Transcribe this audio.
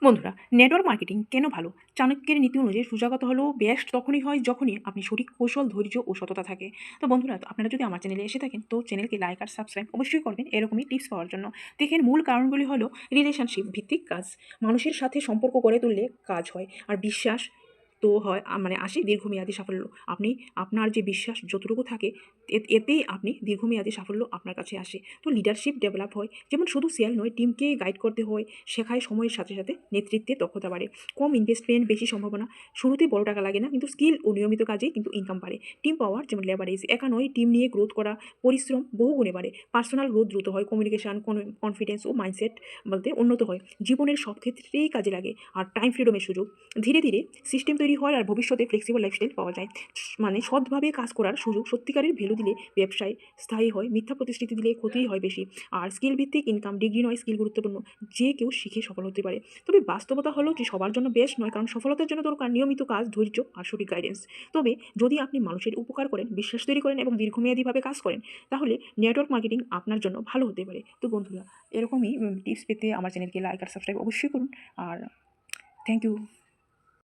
বন্ধুরা, network marketing কেন ভালো? চাণক্যের নীতি অনুযায়ী সুজাগত হলো বেস্ট তখনই হয় যখনই আপনি সঠিক কৌশল, ধৈর্য ও সততা থাকে। তো বন্ধুরা, আপনারা যদি আমার চ্যানেলে এসে থাকেন তো চ্যানেলকে লাইক আর সাবস্ক্রাইব অবশ্যই করবেন এরকমই টিপস পাওয়ার জন্য। দেখেন, মূল কারণগুলি হলো রিলেশনশিপ ভিত্তিক কাজ। মানুষের সাথে সম্পর্ক গড়ে তুললে কাজ হয় আর বিশ্বাস তো হয় আসে দীর্ঘমেয়াদী সাফল্য। আপনি আপনার যে বিশ্বাস যতটুকু থাকে এতেই আপনি দীর্ঘমেয়াদী সাফল্য আপনার কাছে আসে। তো লিডারশিপ ডেভেলপ হয়, যেমন শুধু সেল নয়, টিমকে গাইড করতে হয়, শেখায় সময়ের সাথে সাথে নেতৃত্বের দক্ষতা বাড়ে। কম ইনভেস্টমেন্ট, বেশি সম্ভাবনা। শুরুতে বড় টাকা লাগে না, কিন্তু স্কিল ও নিয়মিত কাজে কিন্তু ইনকাম বাড়ে। টিম পাওয়ার, যেমন লেভারেজ, একা নয়, টিম নিয়ে গ্রোথ করা, পরিশ্রম বহু গুণে বাড়ে। পার্সোনাল গ্রোথ দ্রুত হয়, কমিউনিকেশন, কনফিডেন্স ও মাইন্ডসেট বলতে উন্নত হয়। জীবনের সব ক্ষেত্রেই কাজে লাগে। আর টাইম ফ্রিডমের সুযোগ, ধীরে ধীরে সিস্টেম তৈরি হয় আর ভবিষ্যতে ফ্লেক্সিবল লাইফস্টাইল পাওয়া যায়। সৎভাবে কাজ করার সুযোগ, সত্যিকারের ভ্যালু দিলে ব্যবসায় স্থায়ী হয়, মিথ্যা প্রতিশ্রুতি দিলে ক্ষতিই হয় বেশি। আর স্কিল ভিত্তিক ইনকাম, ডিগ্রি নয়, স্কিল গুরুত্বপূর্ণ। যে কেউ শিখে সফল হতে পারে। তবে বাস্তবতা হলো যে সবার জন্য বেস্ট নয়, কারণ সফলতার জন্য দরকার নিয়মিত কাজ, ধৈর্য আর সঠিক গাইডেন্স। তবে যদি আপনি মানুষের উপকার করেন, বিশ্বাস তৈরি করেন এবং দীর্ঘমেয়াদীভাবে কাজ করেন, তাহলে নেটওয়ার্ক মার্কেটিং আপনার জন্য ভালো হতে পারে। তো বন্ধুরা, এরকমই টিপস পেতে আমার চ্যানেলকে লাইক আর সাবস্ক্রাইব অবশ্যই করুন। আর থ্যাংক ইউ।